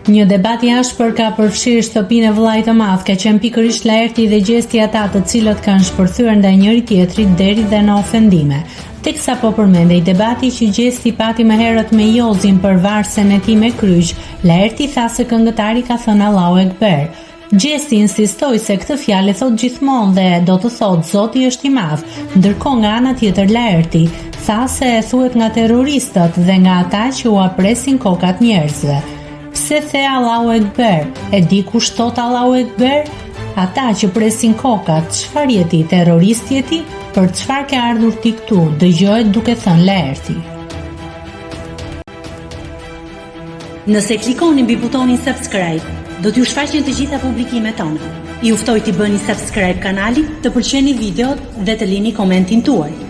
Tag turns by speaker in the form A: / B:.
A: Një debat i ashpër ka përfshirë shtëpinë e vllait të madh, ka qenë pikërisht Laerti dhe gjesti ata të cilët kanë shpërthyer ndaj njëri tjetrit deri dhe në ofendime. Teksa po përmendej debati që gjesti pati më herët me Jozin për varsen e tij me kryq, Laerti tha se këngëtari ka thënë Allahu Ekber. Gjesti insistoi se këtë fjalë thot gjithmonë dhe do të thotë Zoti është i madh, ndërkohë nga ana tjetër Laerti tha se thuhet nga terroristët dhe nga ata që u apresin kokat njerëzve. Pse the Allahu Ekber? E di kush thot Allahu Ekber? Ata që presin kokat, çfarë je ti, terrorist je ti? Për çfarë ke ardhur ti këtu? Dëgjohet duke thënë Laerti.
B: Nëse klikoni mbi butonin subscribe, do t'ju shfaqen të gjitha publikimet tona. Ju ftoj t'i bëni subscribe kanalit, të pëlqeni videot dhe të lini komentin tuaj.